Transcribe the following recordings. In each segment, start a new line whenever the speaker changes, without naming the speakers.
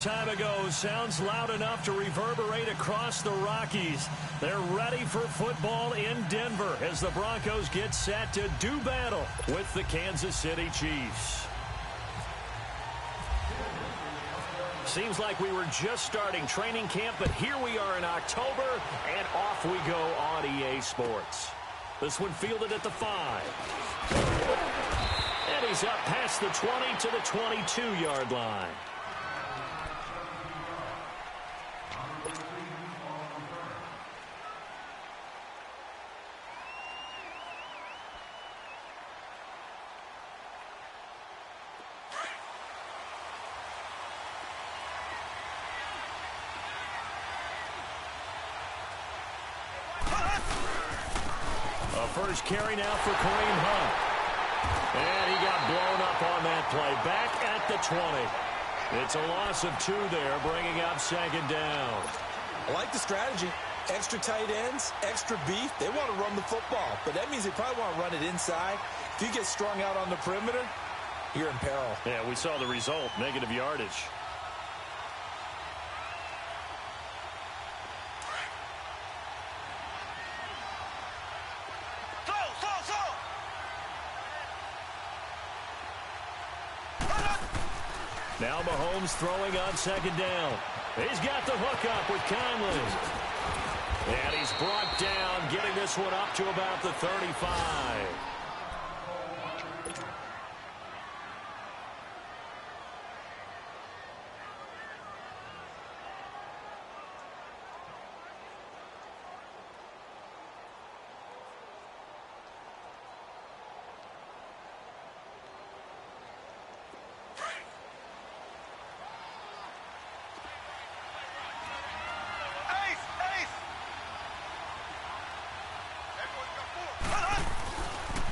Time ago sounds loud enough to reverberate across the Rockies. They're ready for football in Denver as the Broncos get set to do battle with the Kansas City Chiefs. Seems like we were just starting training camp, but here we are in October, and off we go on EA Sports. This one fielded at the 5. And he's up past the 20 to the 22-yard line. First carry now for Kareem Hunt. And he got blown up on that play. Back at the 20. It's a loss of 2 there, bringing up second down.
I like the strategy. Extra tight ends, extra beef. They want to run the football, but that means they probably want to run it inside. If you get strung out on the perimeter, you're in peril.
Yeah, we saw the result, negative yardage. Now Mahomes throwing on second down. He's got the hook up with Conley. And he's brought down, getting this one up to about the 35.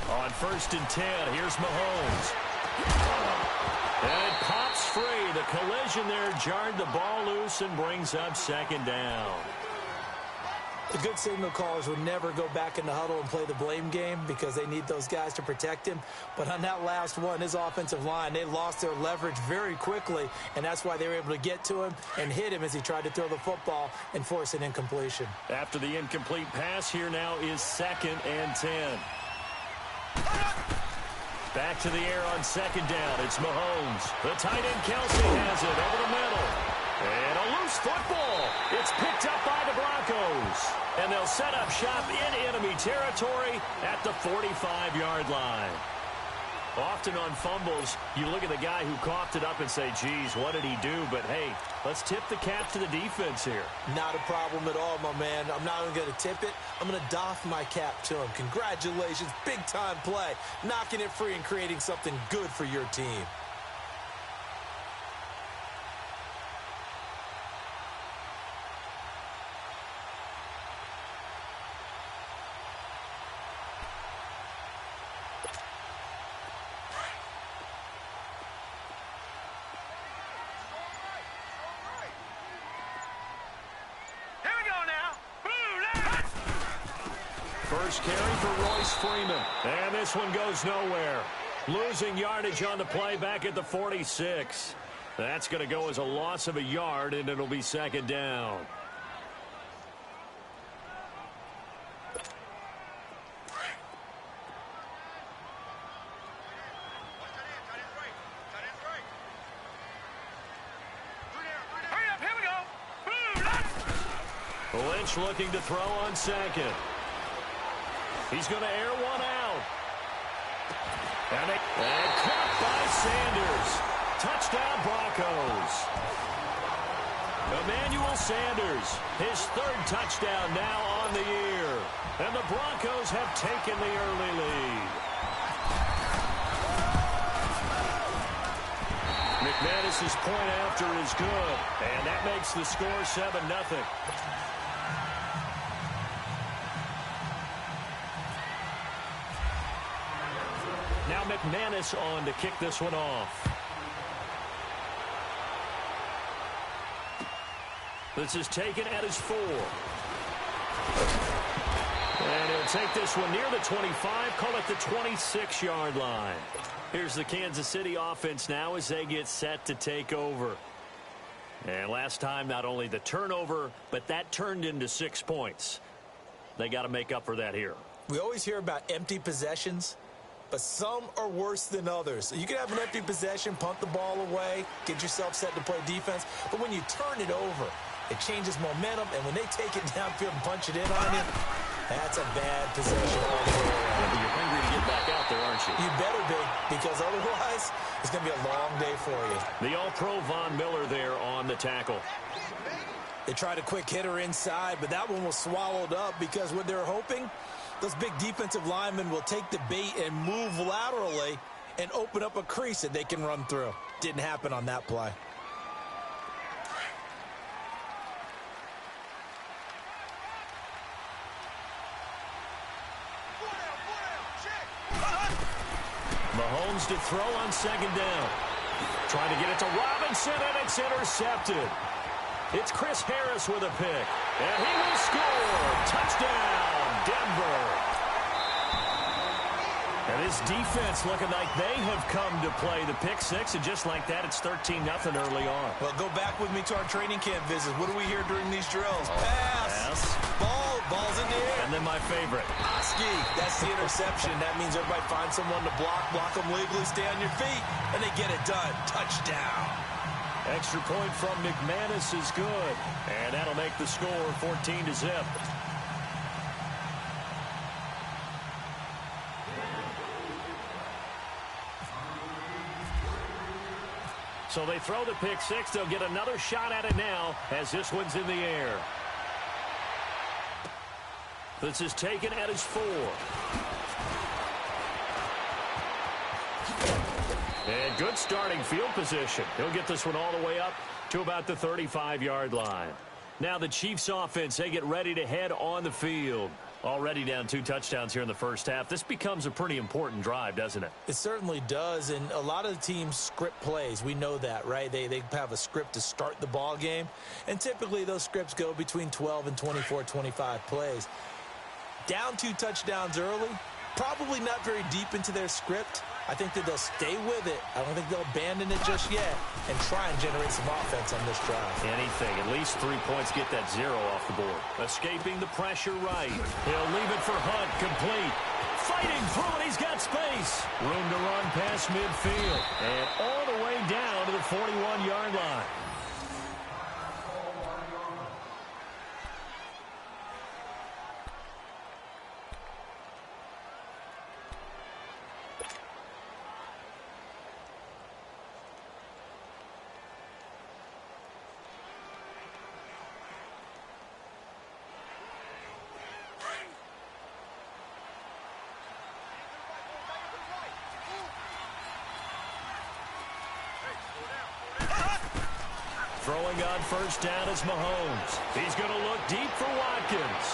On 1st and 10, here's Mahomes. And it pops free. The collision there jarred the ball loose and brings up second down.
The good signal callers would never go back in the huddle and play the blame game because they need those guys to protect him. But on that last one, his offensive line, they lost their leverage very quickly, and that's why they were able to get to him and hit him as he tried to throw the football and force an incompletion. After the incomplete pass, here now is 2nd and 10. Back to the air on second down. It's Mahomes. The tight end Kelsey has it over the middle. And a loose football. It's picked up by the Broncos. And they'll set up shop in enemy territory at the 45-yard line. Often on fumbles, you look at the guy who coughed it up and say, geez, what did he do? But, hey, let's tip the cap to the defense here. Not a problem at all, my man. I'm not even going to tip it. I'm going to doff my cap to him. Congratulations, big-time play. Knocking it free and creating something good for your team. First carry for Royce Freeman. And this one goes nowhere. Losing yardage on the play back at the 46. That's going to go as a loss of a yard, and it'll be second down. Lynch looking to throw on second. He's going to air one out. And caught by Sanders. Touchdown Broncos. Emmanuel Sanders, his 3rd touchdown now on the year. And the Broncos have taken the early lead. McManus's point after is good. And that makes the score 7-0. Now McManus on to kick this one off. This is taken at his 4. And he'll take this one near the 25, call it the 26-yard line. Here's the Kansas City offense now as they get set to take over.
And last time, not only the turnover, but that turned into 6 points. They got to make up for that here.
We always hear about empty possessions, but some are worse than others. You can have an empty possession, punt the ball away, get yourself set to play defense, but when you turn it over, it changes momentum, and when they take it downfield and punch it in on you, that's a bad possession all the way around.
You're hungry to get back out there, aren't you?
You better be, because otherwise it's going to be a long day for you.
The All-Pro Von Miller there on the tackle.
They tried a quick hitter inside, but that one was swallowed up because what they're hoping, those big defensive linemen will take the bait and move laterally and open up a crease that they can run through. Didn't happen on that play.
Mahomes to throw on second down. Trying to get it to Robinson, and it's intercepted. It's Chris Harris with a pick. And he will score. Touchdown, Denver. And this defense looking like they have come to play the pick six, and just like that, it's 13-0 early on.
Well, go back with me to our training camp visit. What do we hear during these drills? Pass. Ball's in the air.
And then my favorite.
Oski, that's the interception. That means everybody finds someone to block them legally, stay on your feet, and they get it done. Touchdown.
Extra point from McManus is good. And that'll make the score 14-0. So they throw the pick six. They'll get another shot at it now as this one's in the air. This is taken at his 4. And good starting field position. He'll get this one all the way up to about the 35-yard line. Now the Chiefs offense, they get ready to head on the field. Already down 2 touchdowns here in the first half. This becomes a pretty important drive, doesn't it?
It certainly does, and a lot of the teams script plays. We know that, right? They have a script to start the ball game, and typically those scripts go between 12 and 24, 25 plays. Down 2 touchdowns early, probably not very deep into their script. I think that they'll stay with it. I don't think they'll abandon it just yet and try and generate some offense on this drive.
Anything. At least 3 points get that 0 off the board. Escaping the pressure right. He'll leave it for Hunt. Complete. Fighting through it. He's got space. Room to run past midfield. And all the way down to the 41-yard line. Throwing on first down is Mahomes. He's going to look deep for Watkins.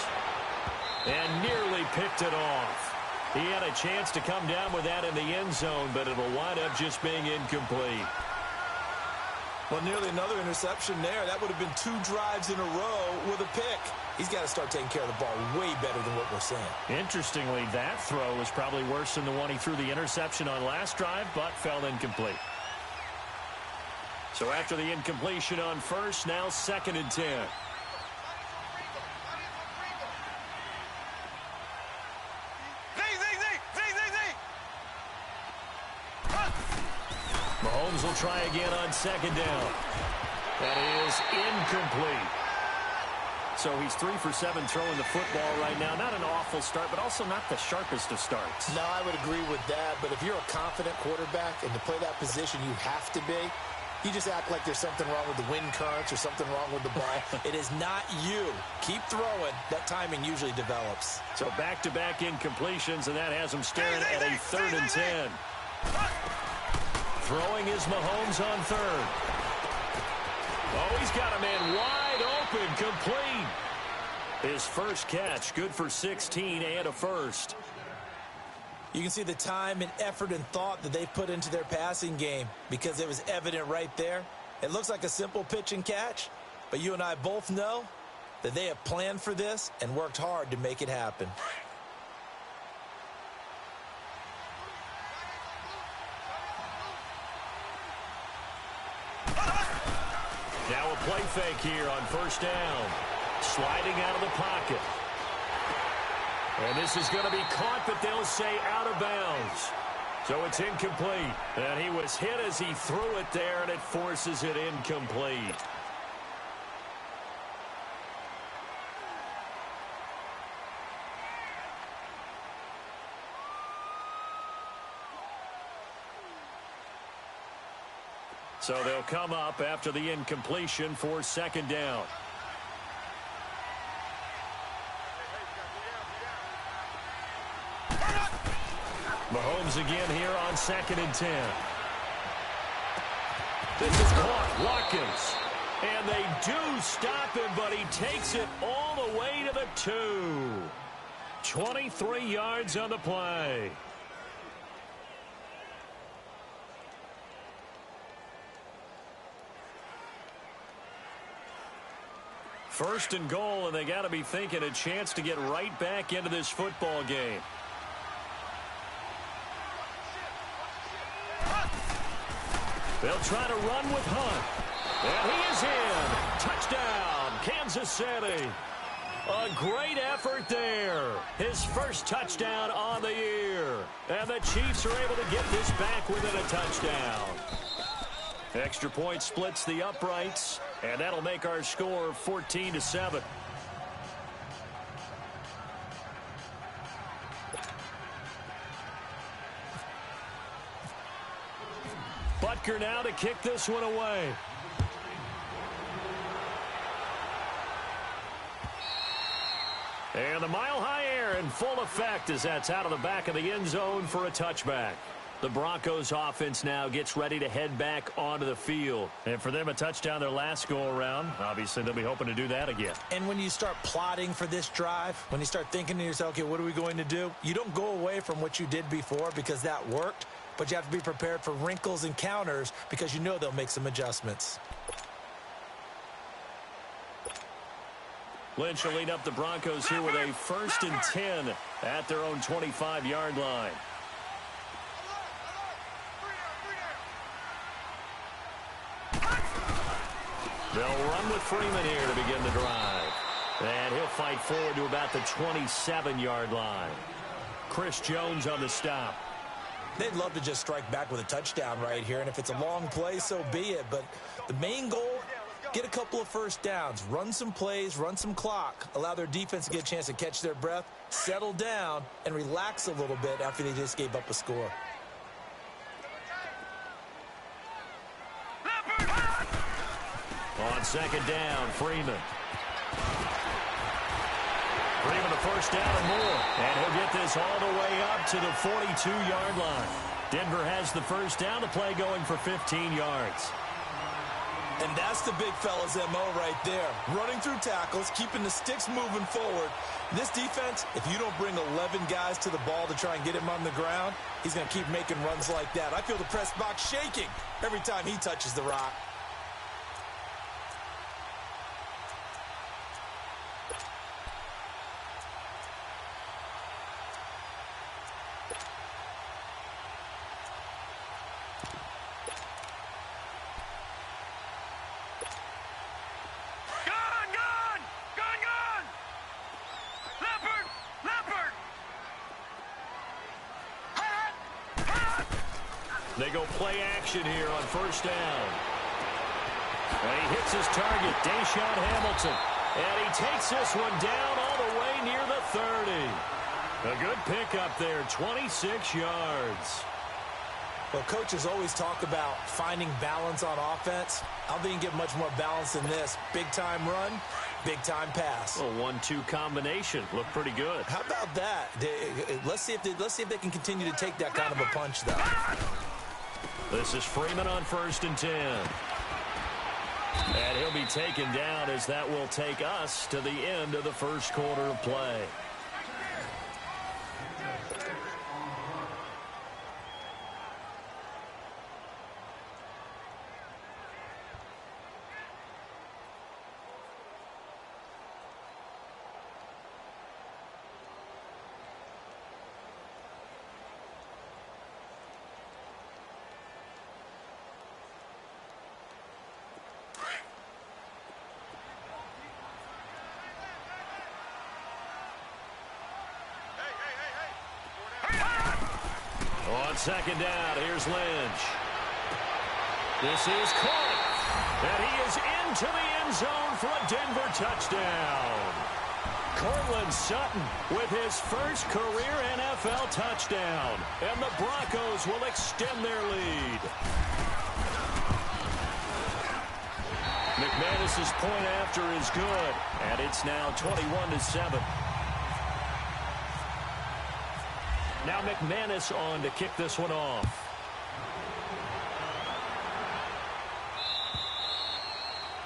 And nearly picked it off. He had a chance to come down with that in the end zone, but it'll wind up just being incomplete.
Well, nearly another interception there. That would have been 2 drives in a row with a pick. He's got to start taking care of the ball way better than what we're seeing.
Interestingly, that throw was probably worse than the one he threw the interception on last drive, but fell incomplete. So after the incompletion on first, now 2nd and 10. Mahomes will try again on 2nd down. That is incomplete. So he's 3 for 7 throwing the football right now. Not an awful start, but also not the sharpest of starts.
No, I would agree with that. But if you're a confident quarterback and to play that position, you have to be. You just act like there's something wrong with the wind currents or something wrong with the ball. It is not you. Keep throwing. That timing usually develops.
So back-to-back incompletions, and that has him staring at a 3rd and 10. Throwing is Mahomes on 3rd. Oh, he's got a man wide open, complete. His first catch, good for 16 and a first.
You can see the time and effort and thought that they put into their passing game because it was evident right there. It looks like a simple pitch and catch, but you and I both know that they have planned for this and worked hard to make it happen.
Now a play fake here on first down. Sliding out of the pocket. And this is going to be caught, but they'll say out of bounds. So it's incomplete. And he was hit as he threw it there, and it forces it incomplete. So they'll come up after the incompletion for second down. Mahomes again here on 2nd and 10. This is caught. Watkins. And they do stop him, but he takes it all the way to the 2. 23 yards on the play. First and goal, and they got to be thinking a chance to get right back into this football game. They'll try to run with Hunt. And he is in. Touchdown, Kansas City. A great effort there. His first touchdown on the year. And the Chiefs are able to get this back within a touchdown. Extra point splits the uprights, and that'll make our score 14-7. Butker now to kick this one away. And the mile-high air in full effect as that's out of the back of the end zone for a touchback. The Broncos offense now gets ready to head back onto the field. And for them, a touchdown their last go-around. Obviously, they'll be hoping to do that again.
And when you start plotting for this drive, when you start thinking to yourself, okay, what are we going to do? You don't go away from what you did before because that worked, but you have to be prepared for wrinkles and counters because you know they'll make some adjustments.
Lynch will lead up the Broncos here with a 1st and 10 at their own 25-yard line. They'll run with Freeman here to begin the drive. And he'll fight forward to about the 27-yard line. Chris Jones on the stop.
They'd love to just strike back with a touchdown right here, and if it's a long play, so be it. But the main goal, get a couple of first downs, run some plays, run some clock, allow their defense to get a chance to catch their breath, settle down, and relax a little bit after they just gave up a score.
On second down, Freeman. Freeman a first down and more. And he'll get this all the way up to the 42-yard line. Denver has the first down, the play going for 15 yards.
And that's the big fella's MO right there. Running through tackles, keeping the sticks moving forward. This defense, if you don't bring 11 guys to the ball to try and get him on the ground, he's going to keep making runs like that. I feel the press box shaking every time he touches the rock.
They go play action here on first down. And he hits his target, Deshaun Hamilton. And he takes this one down all the way near the 30. A good pickup there, 26 yards.
Well, coaches always talk about finding balance on offense. I don't think you get much more balance than this. Big-time run, big-time pass.
A 1-2 combination. Looked pretty good.
How about that? Let's see if they can continue to take that kind of a punch, though.
This is Freeman on 1st and 10. And he'll be taken down as that will take us to the end of the first quarter of play. On second down, here's Lynch. This is caught. And he is into the end zone for a Denver touchdown. Cortland Sutton with his first career NFL touchdown. And the Broncos will extend their lead. McManus's point after is good. And it's now 21-7. Now McManus on to kick this one off.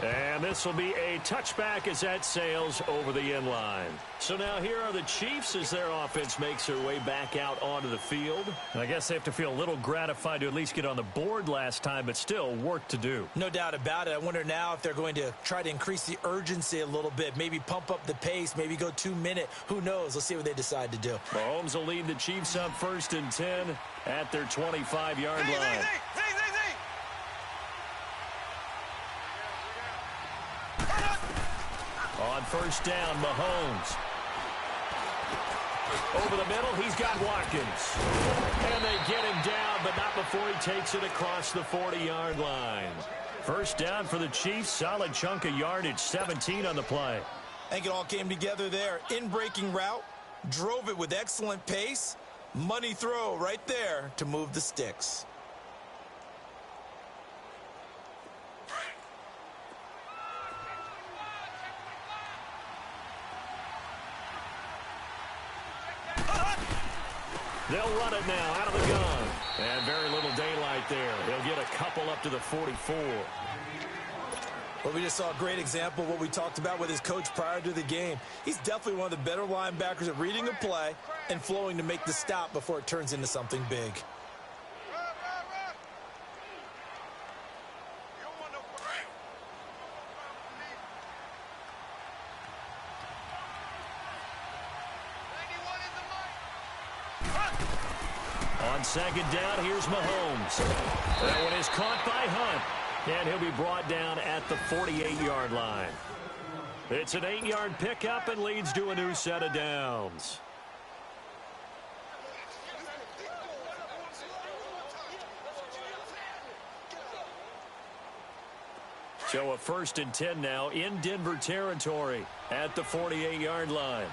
And this will be a touchback as that sails over the end line. So now here are the Chiefs as their offense makes their way back out onto the field.
I guess they have to feel a little gratified to at least get on the board last time, but still work to do.
No doubt about it. I wonder now if they're going to try to increase the urgency a little bit, maybe pump up the pace, maybe go 2-minute. Who knows? Let's see what they decide to do.
Mahomes will lead the Chiefs up 1st and 10 at their 25-yard line. On 1st down, Mahomes. Over the middle, he's got Watkins. And they get him down, but not before he takes it across the 40-yard line. 1st down for the Chiefs. Solid chunk of yardage, 17 on the play.
I think it all came together there. In-breaking route, drove it with excellent pace. Money throw right there to move the sticks.
They'll run it now out of the gun. And very little daylight there. He'll get a couple up to the 44.
Well, we just saw a great example of what we talked about with his coach prior to the game. He's definitely one of the better linebackers at reading a play and flowing to make the stop before it turns into something big.
On 2nd down, here's Mahomes. That one is caught by Hunt. And he'll be brought down at the 48-yard line. It's an 8-yard pickup and leads to a new set of downs. So a 1st and 10 now in Denver territory at the 48-yard line.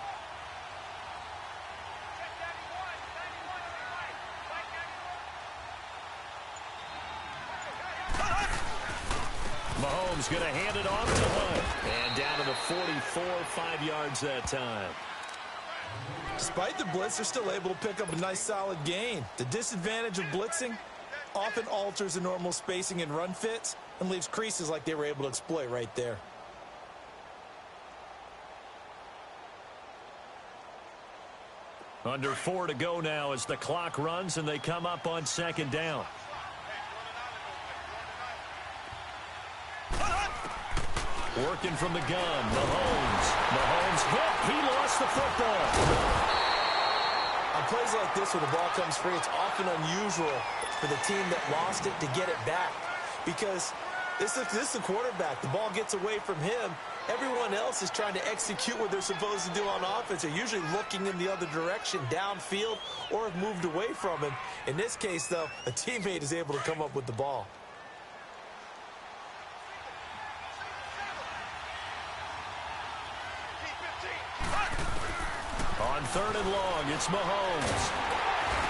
Mahomes going to hand it off to Hunt. And down to the 44, 5 yards that time.
Despite the blitz, they're still able to pick up a nice solid gain. The disadvantage of blitzing often alters the normal spacing and run fits and leaves creases like they were able to exploit right there.
Under 4 to go now as the clock runs and they come up on 2nd down. Working from the gun, Mahomes hit. He lost the football.
On plays like this, when the ball comes free, it's often unusual for the team that lost it to get it back. Because this is the quarterback. The ball gets away from him. Everyone else is trying to execute what they're supposed to do on offense. They're usually looking in the other direction, downfield, or have moved away from him. In this case, though, a teammate is able to come up with the ball.
On 3rd and long, it's Mahomes.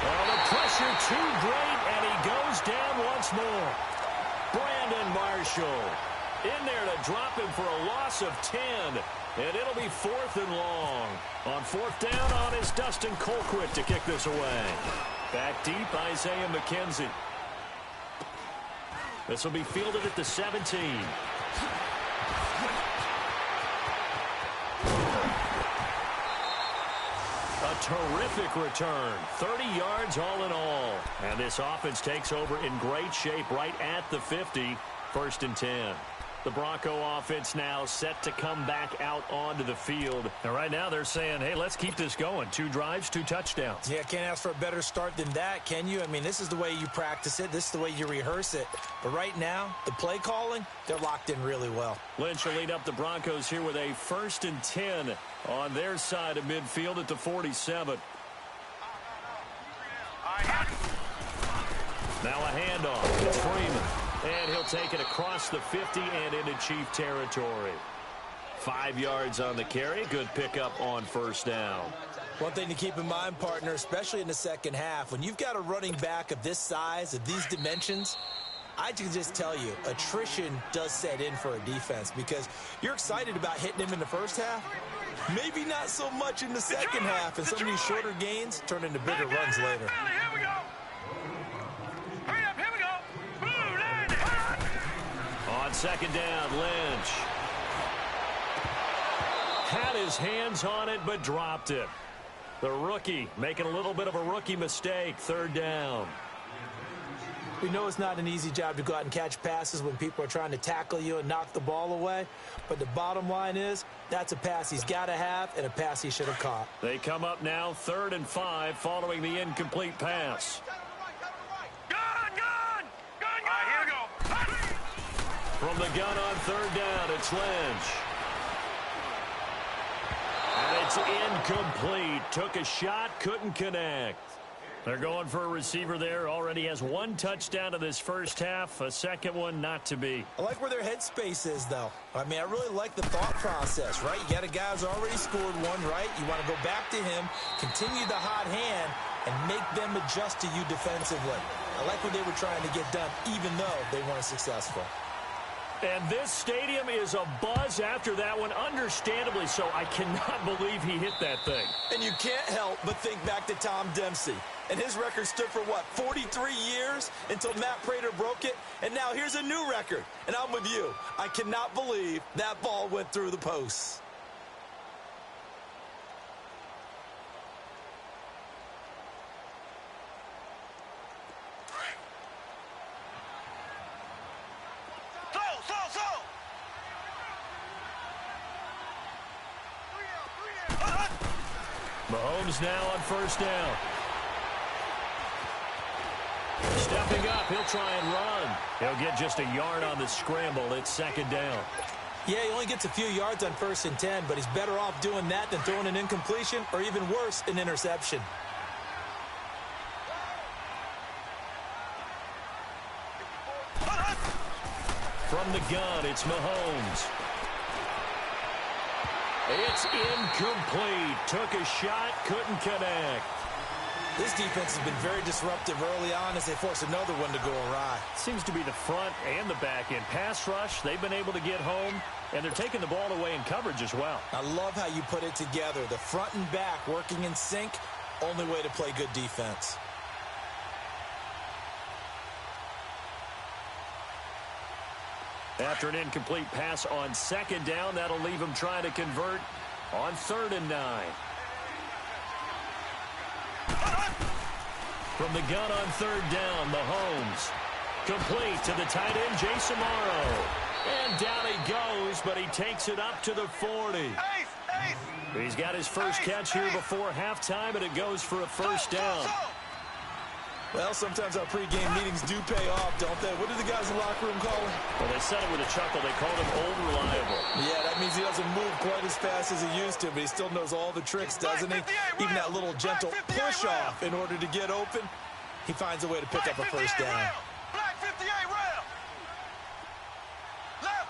Oh, the pressure too great, and he goes down once more. Brandon Marshall in there to drop him for a loss of 10, and it'll be 4th and long. On 4th down on is Dustin Colquitt to kick this away. Back deep, Isaiah McKenzie. This will be fielded at the 17. A terrific return. 30 yards all in all. And this offense takes over in great shape right at the 50. 1st and 10. The Bronco offense now set to come back out onto the field.
And right now they're saying, hey, let's keep this going. 2 drives, 2 touchdowns.
Yeah, can't ask for a better start than that, can you? I mean, this is the way you practice it. This is the way you rehearse it. But right now, the play calling, they're locked in really well.
Lynch will lead up the Broncos here with a 1st and 10 on their side of midfield at the 47. Now a handoff. It's Freeman. And he'll take it across the 50 and into Chief territory. 5 yards on the carry. Good pickup on first down.
One thing to keep in mind, partner, especially in the second half, when you've got a running back of this size, of these dimensions, I can just tell you, attrition does set in for a defense because you're excited about hitting him in the first half. Maybe not so much in the second half, and some of these shorter gains turn into bigger runs later.
Here we go. Hurry up, here we go.
On second down, Lynch had his hands on it but dropped it. The rookie making a little bit of a rookie mistake. Third down.
We know it's not an easy job to go out and catch passes when people are trying to tackle you and knock the ball away. But the bottom line is, that's a pass he's got to have and a pass he should have caught.
They come up now 3rd and 5 following the incomplete pass.
Gun! All right, here we go.
From the gun on 3rd down, it's Lynch. And it's incomplete. Took a shot, couldn't connect. They're going for a receiver there. Already has 1 touchdown in this first half. A second one not to be.
I like where their headspace is, though. I mean, I really like the thought process, right? You got a guy who's already scored one, right? You want to go back to him, continue the hot hand, and make them adjust to you defensively. I like what they were trying to get done, even though they weren't successful.
And this stadium is abuzz after that one, understandably so. I cannot believe he hit that thing.
And you can't help but think back to Tom Dempsey. And his record stood for, what, 43 years until Matt Prater broke it? And now here's a new record. And I'm with you. I cannot believe that ball went through the posts.
Mahomes now on first down. Stepping up, he'll try and run. He'll get just a yard on the scramble. It's 2nd down.
Yeah, he only gets a few yards on 1st and 10, but he's better off doing that than throwing an incompletion or even worse, an interception.
From the gun, it's Mahomes. It's incomplete. Took a shot, couldn't connect.
This defense has been very disruptive early on as they force another one to go awry.
Seems to be the front and the back end. Pass rush, they've been able to get home, and they're taking the ball away in coverage as well.
I love how you put it together. The front and back working in sync, only way to play good defense.
After an incomplete pass on 2nd down, that'll leave him trying to convert on 3rd and 9. From the gun on 3rd down, Mahomes. Complete to the tight end, Jason Morrow. And down he goes, but he takes it up to the 40. He's got his first catch here before halftime, and it goes for a first down.
Well, sometimes our pregame meetings do pay off, don't they? What do the guys in the locker room call him?
Well, they said it with a chuckle. They called him Old Reliable.
Yeah, that means he doesn't move quite as fast as he used to, but he still knows all the tricks, doesn't he? Even that little gentle push-off in order to get open, he finds a way to pick up a first down.
Black 58 rail. Left.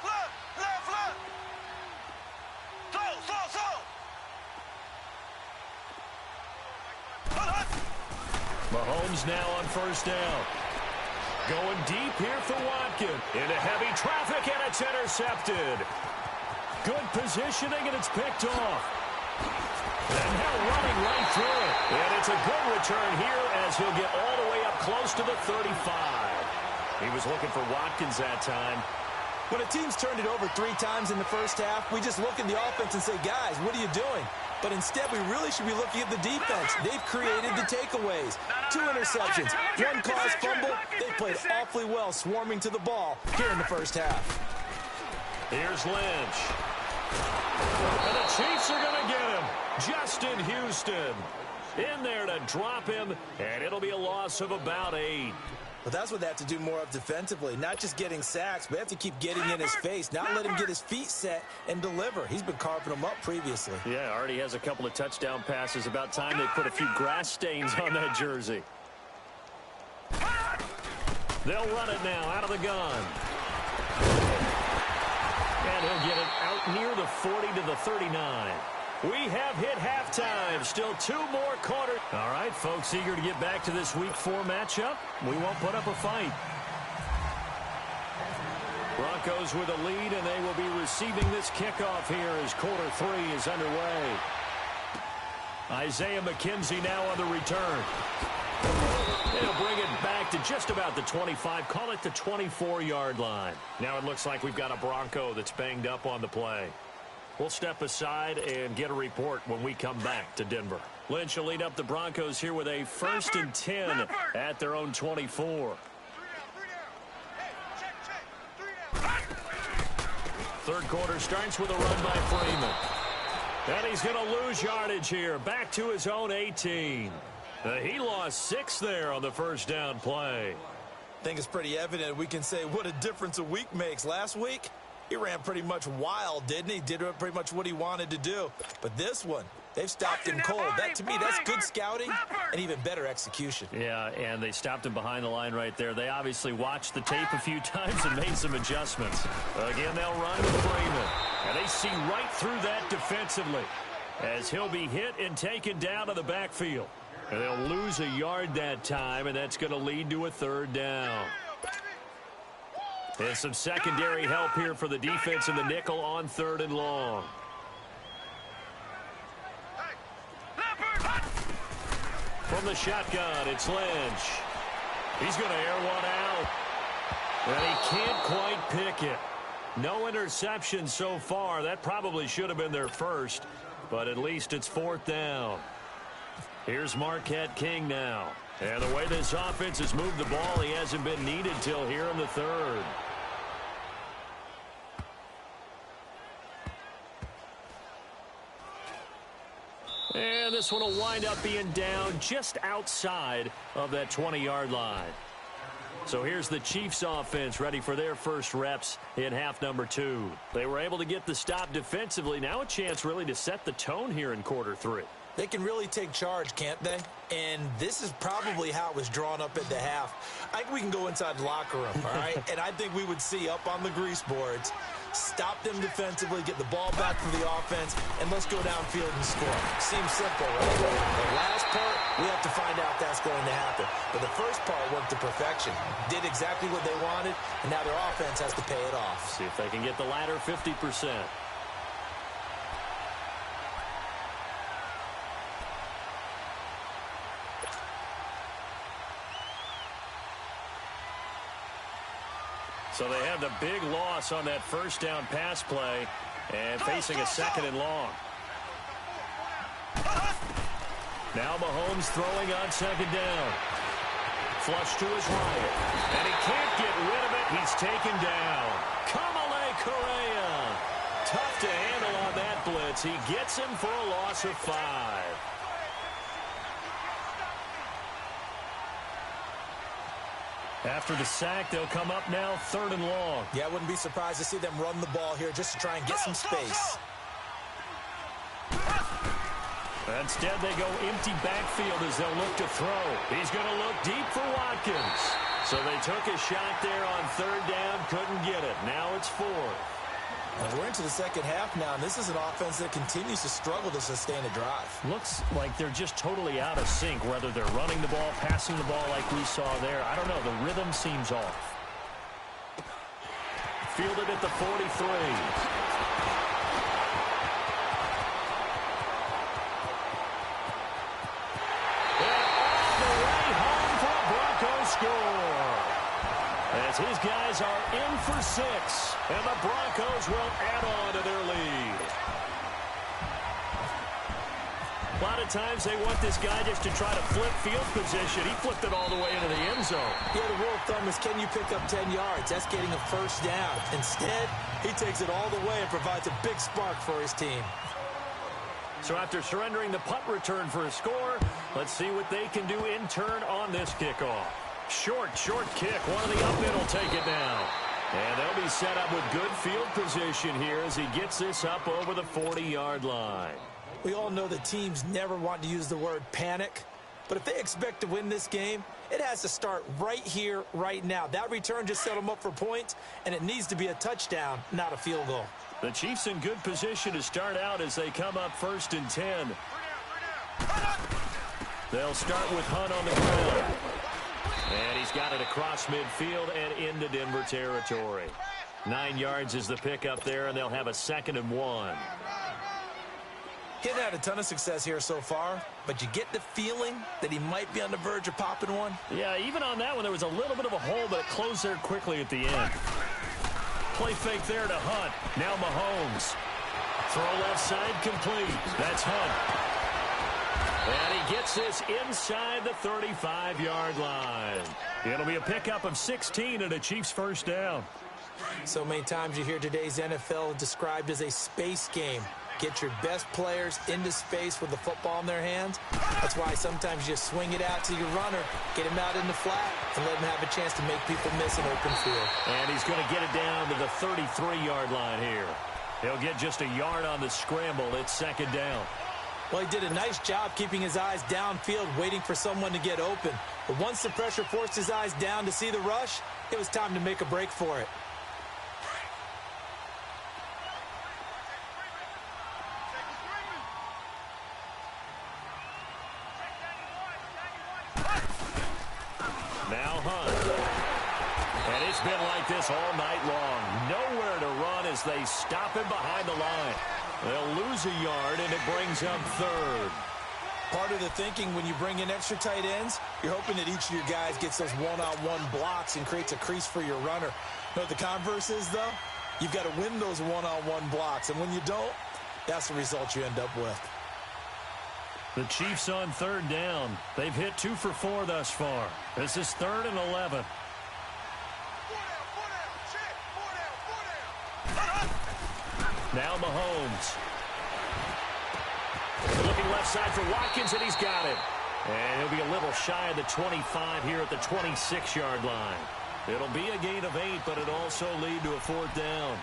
So.
Mahomes now on first down. Going deep here for Watkins. Into heavy traffic, and it's intercepted. Good positioning, and it's picked off. And now running right through it. And it's a good return here as he'll get all the way up close to the 35. He was looking for Watkins that time.
When a team's turned it over 3 times in the first half, we just look at the offense and say, guys, what are you doing? But instead, we really should be looking at the defense. They've created the takeaways. 2 interceptions, 1 caused fumble. They played awfully well swarming to the ball here in the first half.
Here's Lynch. And the Chiefs are going to get him. Justin Houston in there to drop him, and it'll be a loss of about 8.
But that's what they have to do more of defensively, not just getting sacks, but they have to keep getting in his face, not let him get his feet set and deliver. He's been carving them up previously.
Yeah, already has a couple of touchdown passes. About time they put a few grass stains on that jersey. They'll run it now out of the gun. And he'll get it out near the 40 to the 39. We have hit halftime. Still 2 more quarters. All right, folks, eager to get back to this Week 4 matchup. We won't put up a fight. Broncos with a lead, and they will be receiving this kickoff here as quarter 3 is underway. Isaiah McKenzie now on the return. He'll bring it back to just about the 25, call it the 24-yard line. Now it looks like we've got a Bronco that's banged up on the play. We'll step aside and get a report when we come back to Denver. Lynch will lead up the Broncos here with a 1st and 10 at their own 24. Third quarter starts with a run by Freeman. And he's going to lose yardage here. Back to his own 18. He lost 6 there on the first down play.
I think it's pretty evident. We can say what a difference a week makes. Last week, he ran pretty much wild, didn't he? Did pretty much what he wanted to do. But this one, they've stopped him cold. That, to me, that's good scouting and even better execution.
Yeah, and they stopped him behind the line right there. They obviously watched the tape a few times and made some adjustments. Again, they'll run with Freeman. And they see right through that defensively as he'll be hit and taken down to the backfield. And they'll lose a yard that time, and that's going to lead to a 3rd down. And some secondary help here for the defense in the nickel on 3rd and long. From the shotgun, it's Lynch. He's going to air one out. And he can't quite pick it. No interception so far. That probably should have been their first, but at least it's 4th down. Here's Marquette King now. And the way this offense has moved the ball, he hasn't been needed till here in the 3rd. And this one will wind up being down just outside of that 20-yard line. So here's the Chiefs offense ready for their first reps in half number 2. They were able to get the stop defensively. Now a chance really to set the tone here in quarter 3.
They can really take charge, can't they? And this is probably how it was drawn up at the half. I think we can go inside the locker room, all right? And I think we would see up on the grease boards, stop them defensively, get the ball back to the offense, and let's go downfield and score. Seems simple, right? The last part, we have to find out that's going to happen. But the first part worked to perfection. Did exactly what they wanted, and now their offense has to pay it off.
See if they can get the latter 50%. So they have the big loss on that first down pass play and facing a 2nd and long. Now Mahomes throwing on 2nd down. Flush to his right. And he can't get rid of it. He's taken down. Kamale Correa. Tough to handle on that blitz. He gets him for a loss of 5. After the sack, they'll come up now 3rd and long.
Yeah, I wouldn't be surprised to see them run the ball here just to try and get some space.
Instead, they go empty backfield as they'll look to throw. He's going to look deep for Watkins. So they took a shot there on 3rd down, couldn't get it. Now it's 4th.
And we're into the second half now, and this is an offense that continues to struggle to sustain a drive.
Looks like they're just totally out of sync, whether they're running the ball, passing the ball like we saw there. I don't know. The rhythm seems off. Fielded at the 43. Score as his guys are in for 6, and the Broncos will add on to their lead. A lot of times they want this guy just to try to flip field position. He flipped it all the way into the end zone.
Yeah, the rule of thumb is, can you pick up 10 yards? That's getting a first down. Instead, he takes it all the way and provides a big spark for his team.
So after surrendering the punt return for a score, let's see what they can do in turn on this kickoff. Short kick. One of the up in will take it down. And they'll be set up with good field position here as he gets this up over the 40-yard line.
We all know that teams never want to use the word panic, But if they expect to win this game, it has to start right here, right now. That return just set them up for points, and it needs to be a touchdown, not a field goal.
The Chiefs in good position to start out as they come up 1st and 10. They'll start with Hunt on the ground. And he's got it across midfield and into Denver territory. 9 yards is the pickup there, and they'll have a 2nd and 1.
He hasn't had a ton of success here so far, but you get the feeling that he might be on the verge of popping one.
Yeah, even on that one, there was a little bit of a hole, but it closed there quickly at the end. Play fake there to Hunt. Now Mahomes. Throw left side complete. That's Hunt. And he gets this inside the 35-yard line. It'll be a pickup of 16 and a Chiefs 1st down.
So many times you hear today's NFL described as a space game. Get your best players into space with the football in their hands. That's why sometimes you swing it out to your runner, get him out in the flat, and let him have a chance to make people miss an open field.
And he's going to get it down to the 33-yard line here. He'll get just a yard on the scramble. It's 2nd down.
Well, he did a nice job keeping his eyes downfield, waiting for someone to get open. But once the pressure forced his eyes down to see the rush, it was time to make a break for it.
Now Hunt. And it's been like this all night long. Nowhere to run as they stop him behind the line. They'll lose a yard, and it brings up 3rd.
Part of the thinking when you bring in extra tight ends, you're hoping that each of your guys gets those one-on-one blocks and creates a crease for your runner. You know what the converse is, though? You've got to win those one-on-one blocks, and when you don't, that's the result you end up with.
The Chiefs on 3rd down. They've hit 2 for 4 thus far. This is 3rd and 11. Now Mahomes. Looking left side for Watkins, and he's got it. And he'll be a little shy of the 25 here at the 26-yard line. It'll be a gain of 8, but it'll also lead to a 4th down.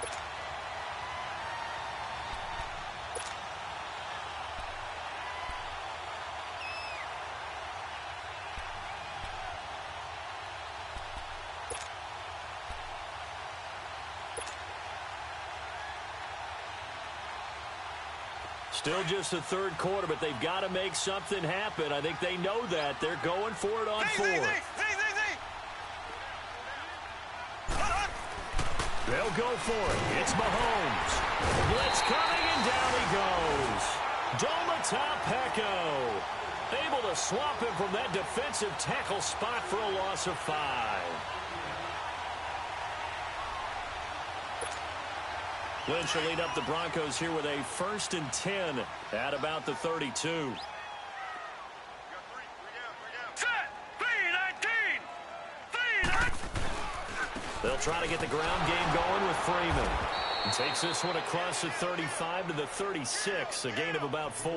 Still just the 3rd quarter, but they've got to make something happen. I think they know that. They're going for it on 4th. They'll go for it. It's Mahomes. Blitz coming, and down he goes. Domatopeko able to swap him from that defensive tackle spot for a loss of 5. Lynch will lead up the Broncos here with a 1st and 10 at about the 32. They'll try to get the ground game going with Freeman. He takes this one across the 35 to the 36, a gain of about 4.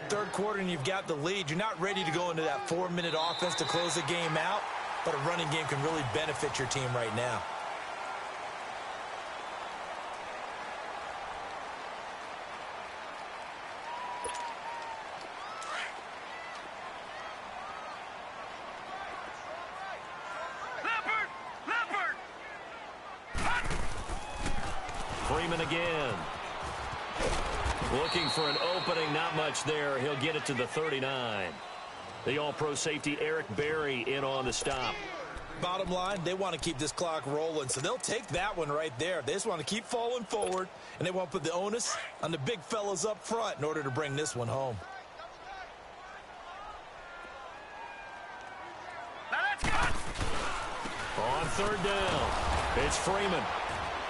3rd quarter and you've got the lead. You're not ready to go into that 4-minute offense to close the game out, but a running game can really benefit your team right now.
Freeman again. Looking for an opening, not much there. He'll get it to the 39. The all-pro safety Eric Berry in on the stop.
Bottom line, they want to keep this clock rolling, so they'll take that one right there. They just want to keep falling forward, and they want to put the onus on the big fellas up front in order to bring this one home.
On 3rd down, it's Freeman.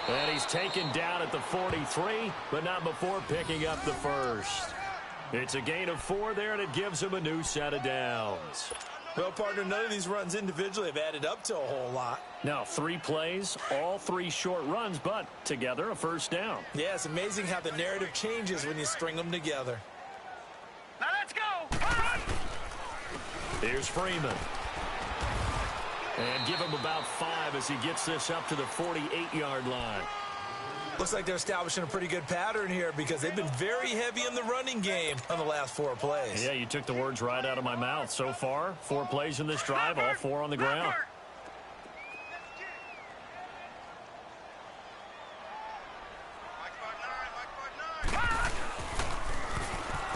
And he's taken down at the 43, but not before picking up the 1st. It's a gain of 4 there, and it gives him a new set of downs.
Well, partner, none of these runs individually have added up to a whole lot.
Now, 3 plays, all 3 short runs, but together a 1st down.
Yeah, it's amazing how the narrative changes when you string them together.
Now let's go!
Here's Freeman. And give him about 5 as he gets this up to the 48-yard line.
Looks like they're establishing a pretty good pattern here because they've been very heavy in the running game on the last 4 plays.
Yeah, you took the words right out of my mouth. So far, 4 plays in this drive, all 4 on the ground.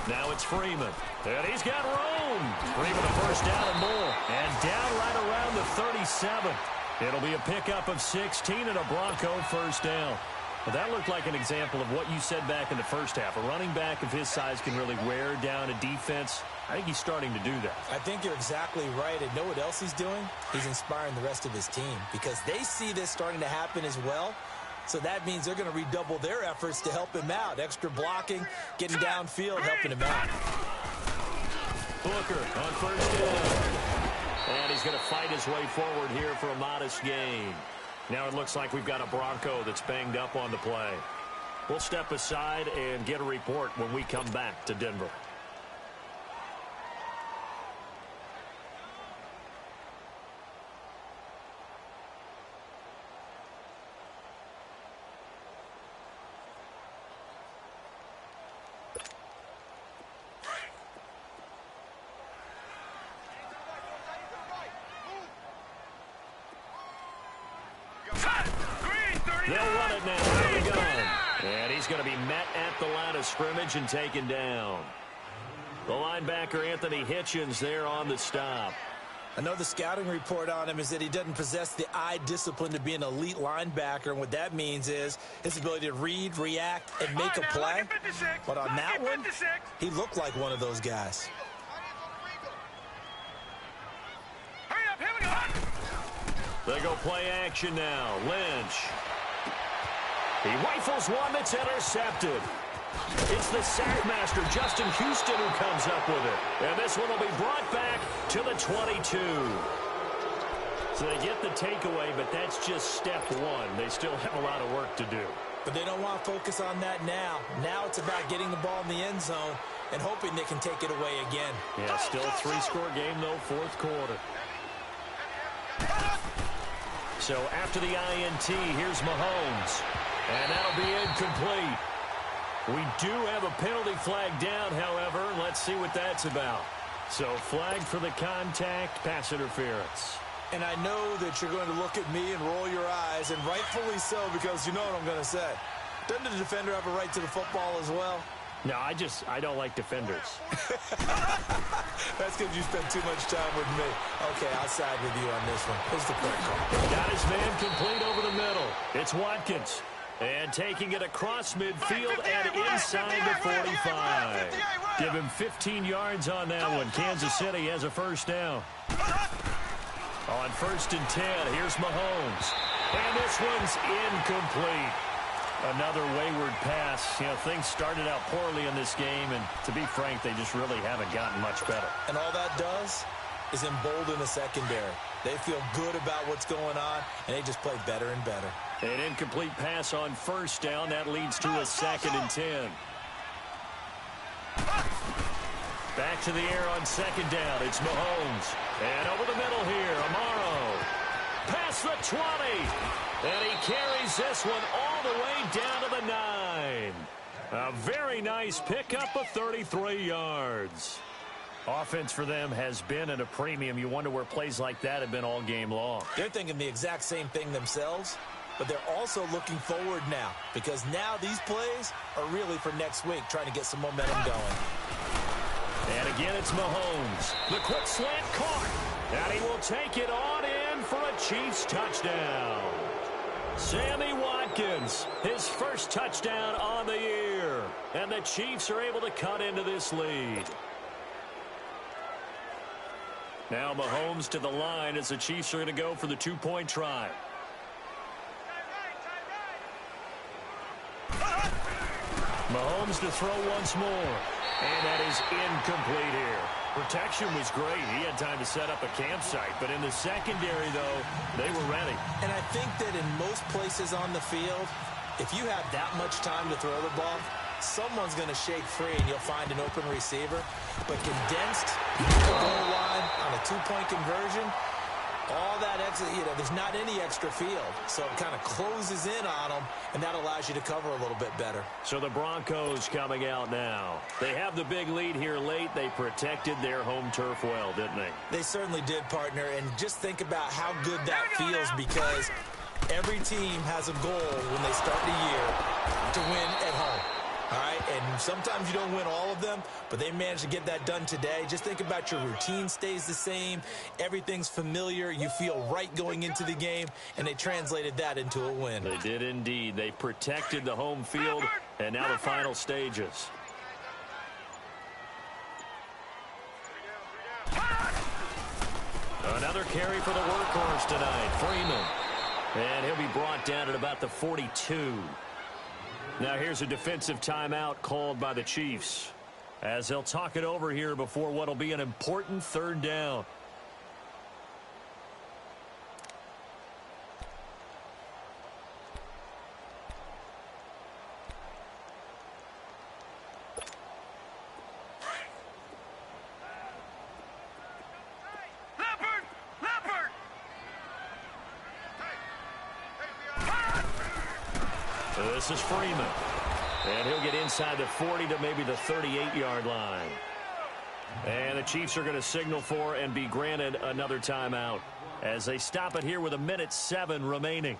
Now it's Freeman. And he's got room. Freeman a first down and more. And down right around the 37. It'll be a pickup of 16 and a Bronco first down. Well, that looked like an example of what you said back in the first half. A running back of his size can really wear down a defense. I think he's starting to do that.
I think you're exactly right. And know what else he's doing? He's inspiring the rest of his team because they see this starting to happen as well. So that means they're going to redouble their efforts to help him out. Extra blocking, getting downfield, helping him out.
Booker on first down. And he's going to fight his way forward here for a modest gain. Now it looks like we've got a Bronco that's banged up on the play. We'll step aside and get a report when we come back to Denver. They'll run it now. Here we go. And he's going to be met at the line of scrimmage and taken down. The linebacker, Anthony Hitchens, there on the stop.
I know the scouting report on him is that he doesn't possess the eye discipline to be an elite linebacker. And what that means is his ability to read, react, and make a play. But on that one, he looked like one of those guys.
They go play action now. Lynch. He rifles one that's intercepted. It's the sackmaster, Justin Houston, who comes up with it. And this one will be brought back to the 22. So they get the takeaway, but that's just step one. They still have a lot of work to do.
But they don't want to focus on that now. Now it's about getting the ball in the end zone and hoping they can take it away again.
Yeah, still a 3-score game, though, 4th quarter. So after the INT, here's Mahomes. And that'll be incomplete. We do have a penalty flag down, however. Let's see what that's about. So flag for the contact, pass interference.
And I know that you're going to look at me and roll your eyes, and rightfully so, because you know what I'm going to say. Doesn't the defender have a right to the football as well?
No, I don't like defenders.
That's because you spend too much time with me. Okay, I'll side with you on this one. Here's the quick call.
Got his man complete over the middle. It's Watkins. And taking it across midfield and inside the 45. Give him 15 yards on that one. Kansas City has a first down. On 1st and 10, here's Mahomes. And this one's incomplete. Another wayward pass. You know, things started out poorly in this game, and to be frank, they just really haven't gotten much better.
And all that does is embolden the secondary. They feel good about what's going on, and they just play better and better.
An incomplete pass on 1st down. That leads to a 2nd and 10. Back to the air on 2nd down. It's Mahomes. And over the middle here, Amaro. Past the 20. And he carries this one all the way down to the 9. A very nice pickup of 33 yards. Offense for them has been at a premium. You wonder where plays like that have been all game long.
They're thinking the exact same thing themselves, but they're also looking forward now because now these plays are really for next week, trying to get some momentum going.
And again, it's Mahomes. The quick slant caught. And he will take it on in for a Chiefs touchdown. Sammy Watkins, his first touchdown on the year. And the Chiefs are able to cut into this lead. Now Mahomes to the line as the Chiefs are going to go for the 2-point try. Mahomes to throw once more. And that is incomplete here. Protection was great. He had time to set up a campsite. But in the secondary, though, they were ready.
And I think that in most places on the field, if you have that much time to throw the ball, someone's going to shake free and you'll find an open receiver. But condensed, the goal line on a 2-point conversion, all that extra, there's not any extra field. So it kind of closes in on them, and that allows you to cover a little bit better.
So the Broncos coming out now. They have the big lead here late. They protected their home turf well, didn't they?
They certainly did, partner. And just think about how good that feels, because every team has a goal when they start the year to win at home. All right, and sometimes you don't win all of them, but they managed to get that done today. Just think about your routine stays the same. Everything's familiar. You feel right going into the game, and they translated that into a win.
They did indeed. They protected the home field, and now the final stages. Another carry for the workhorse tonight, Freeman. And he'll be brought down at about the 42. Now here's a defensive timeout called by the Chiefs, as they'll talk it over here before what'll be an important third down. This is Freeman. And he'll get inside the 40 to maybe the 38-yard line. And the Chiefs are going to signal for and be granted another timeout as they stop it here with 1:07 remaining.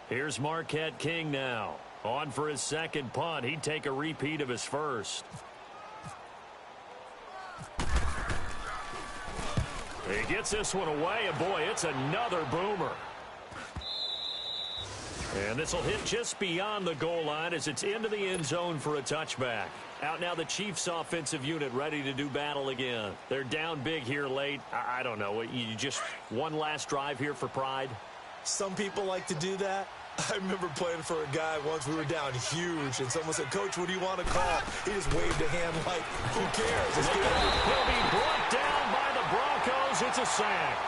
Here's Marquette King now. On for his second punt. He'd take a repeat of his first. He gets this one away, and boy, it's another boomer. And this will hit just beyond the goal line as it's into the end zone for a touchback. Out now the Chiefs offensive unit ready to do battle again. They're down big here late. I don't know. You just one last drive here for pride?
Some people like to do that. I remember playing for a guy once. We were down huge, and someone said, "Coach, what do you want to call?" He just waved a hand like, who cares? It's good.
He'll be brought down by the Broncos. It's a sack.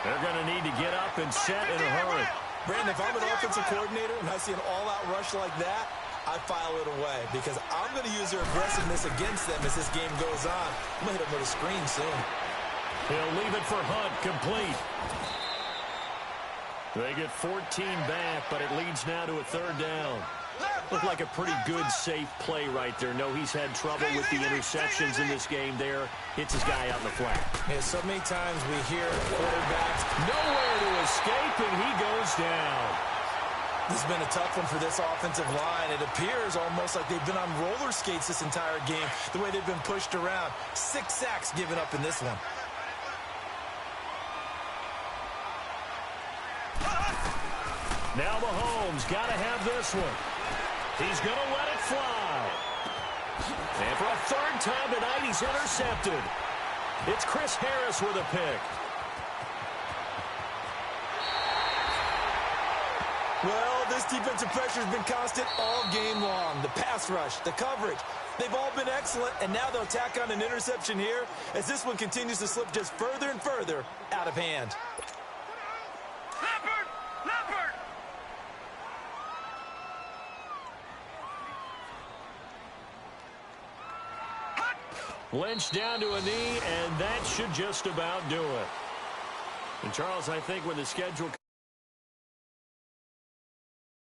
They're going to need to get up and set in a hurry.
Brandon, if I'm an offensive coordinator and I see an all-out rush like that, I file it away because I'm going to use their aggressiveness against them as this game goes on. I'm going to hit them with a screen soon.
He'll leave it for Hunt, complete. They get 14 back, but it leads now to a third down. Looked like a pretty good, safe play right there. No, he's had trouble with the interceptions in this game there. Hits his guy out in the flat.
Yeah, so many times we hear quarterbacks
nowhere to escape, and he goes down.
This has been a tough one for this offensive line. It appears almost like they've been on roller skates this entire game, the way they've been pushed around. 6 sacks given up in this one.
Now Mahomes got to have this one. He's going to let it fly. And for a third time tonight, he's intercepted. It's Chris Harris with a pick.
Well, this defensive pressure has been constant all game long. The pass rush, the coverage, they've all been excellent, and now they'll tack on an interception here as this one continues to slip just further and further out of hand.
Lynch down to a knee, and that should just about do it. And Charles, I think when the schedule